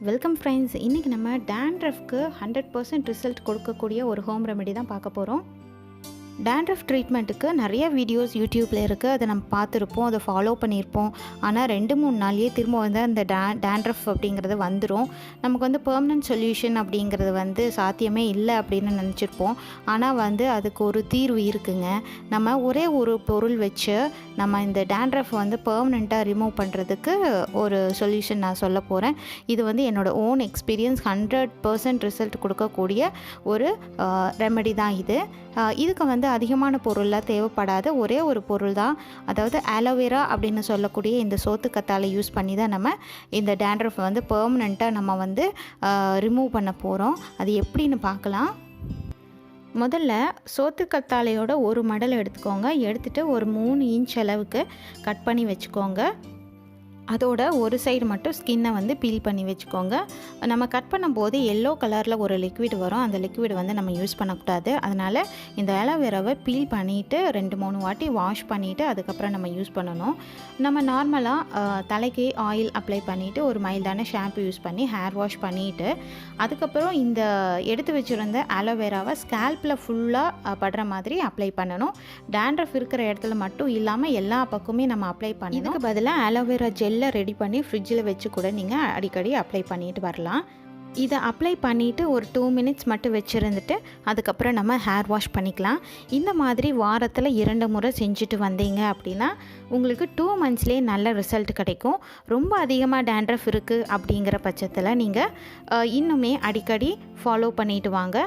Welcome friends. இன்றைக்கி நம்ம டேண்ட்ரஃப்க்கு 100% result கொடுக்கக்கூடிய ஒரு ஹோம் ரெமெடி தான் பார்க்க போகிறோம். டேண்ட்ரஃப் ட்ரீட்மெண்ட்டுக்கு நிறைய வீடியோஸ் யூடியூப்பில் இருக்குது. அதை நம்ம பார்த்துருப்போம், அதை ஃபாலோ பண்ணியிருப்போம். ஆனால் 2-3 நாள்லேயே திரும்ப வந்து அந்த டேண்ட்ரஃப் அப்படிங்கிறது வந்துடும். நமக்கு வந்து பெர்மனன்ட் சொல்யூஷன் அப்படிங்கிறது வந்து சாத்தியமே இல்லை அப்படின்னு நினச்சிருப்போம். ஆனால் வந்து அதுக்கு ஒரு தீர்வு இருக்குங்க. நம்ம ஒரே ஒரு பொருள் வச்சு நம்ம இந்த டேண்ட்ரஃப் வந்து பெர்மனெண்ட்டாக ரிமூவ் பண்ணுறதுக்கு ஒரு சொல்யூஷன் நான் சொல்ல போகிறேன். இது வந்து என்னோடய ஓன் எக்ஸ்பீரியன்ஸ் 100% ரிசல்ட் கொடுக்கக்கூடிய ஒரு ரெமெடி தான் இது. இதுக்கு வந்து அதிகமான பொருளாக தேவைப்படாத ஒரே ஒரு பொருள் தான், அதாவது ஆலோவேரா அப்படின்னு சொல்லக்கூடிய இந்த சோத்துக்கத்தாழை யூஸ் பண்ணி தான் நம்ம இந்த டேண்ட்ரஃப் வந்து பெர்மனெண்ட்டாக நம்ம வந்து ரிமூவ் பண்ண போகிறோம். அது எப்படின்னு பார்க்கலாம். முதல்ல சோத்துக்கத்தாழையோட ஒரு மடல் எடுத்துக்கோங்க. எடுத்துகிட்டு ஒரு 3 இன்ச் அளவுக்கு கட் பண்ணி வச்சுக்கோங்க. அதோட ஒரு சைடு மட்டும் ஸ்கின்னை வந்து பீல் பண்ணி வச்சுக்கோங்க. நம்ம கட் பண்ணும்போது எல்லோ கலரில் ஒரு லிக்விட் வரும். அந்த லிக்விட் வந்து நம்ம யூஸ் பண்ணக்கூடாது. அதனால் இந்த ஆலோவேராவை பீல் பண்ணிவிட்டு 2-3 வாட்டி வாஷ் பண்ணிவிட்டு அதுக்கப்புறம் நம்ம யூஸ் பண்ணணும். நம்ம நார்மலாக தலைக்கு ஆயில் அப்ளை பண்ணிவிட்டு ஒரு மைல்டான ஷாம்பு யூஸ் பண்ணி ஹேர் வாஷ் பண்ணிவிட்டு அதுக்கப்புறம் இந்த எடுத்து வச்சுருந்த ஆலோவேராவை ஸ்கேல்பில் ஃபுல்லாக படுற மாதிரி அப்ளை பண்ணணும். டேண்ட்ரஃப் இருக்கிற இடத்துல மட்டும் இல்லாமல் எல்லா பக்கமே நம்ம அப்ளை பண்ணணும். இதுக்கு பதிலாக ஆலோவேரா ஜெல் ரெடி பண்ணி ஃப்ரிட்ஜில் வச்சு கூட நீங்கள் அடிக்கடி அப்ளை பண்ணிட்டு வரலாம். இதை அப்ளை பண்ணிவிட்டு ஒரு 2 மினிட்ஸ் மட்டும் வச்சுருந்துட்டு அதுக்கப்புறம் நம்ம ஹேர் வாஷ் பண்ணிக்கலாம். இந்த மாதிரி வாரத்தில் 2 முறை செஞ்சுட்டு வந்தீங்க அப்படின்னா உங்களுக்கு 2 மந்த்ஸ்லேயே நல்ல ரிசல்ட் கிடைக்கும். ரொம்ப அதிகமாக டேண்ட்ரஃப் இருக்குது அப்படிங்கிற பட்சத்தில் நீங்கள் இன்னுமே அடிக்கடி ஃபாலோ பண்ணிட்டு வாங்க.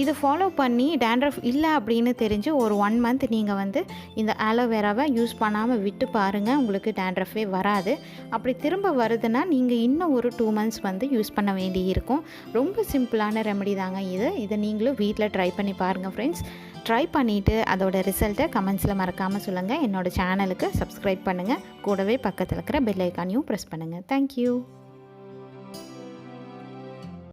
இதை ஃபாலோ பண்ணி டேண்ட்ரஃப் இல்லை அப்படின்னு தெரிஞ்சு ஒரு 1 மந்த் நீங்கள் வந்து இந்த ஆலோவேராவை யூஸ் பண்ணாமல் விட்டு பாருங்கள். உங்களுக்கு டேண்ட்ரஃபே வராது. அப்படி திரும்ப வருதுன்னா நீங்கள் இன்னும் ஒரு 2 மந்த்ஸ் வந்து யூஸ் பண்ண வேண்டி இருக்கும். ரொம்ப சிம்பிளான ரெமெடி தாங்க இதை நீங்களும் வீட்டில் ட்ரை பண்ணி பாருங்கள் ஃப்ரெண்ட்ஸ். ட்ரை பண்ணிவிட்டு அதோட ரிசல்ட்டை கமெண்ட்ஸில் மறக்காமல் சொல்லுங்கள். என்னோடய சேனலுக்கு சப்ஸ்கிரைப் பண்ணுங்கள். கூடவே பக்கத்தில் இருக்கிற பெல் ஐக்கானையும் ப்ரெஸ் பண்ணுங்கள். தேங்க்யூ.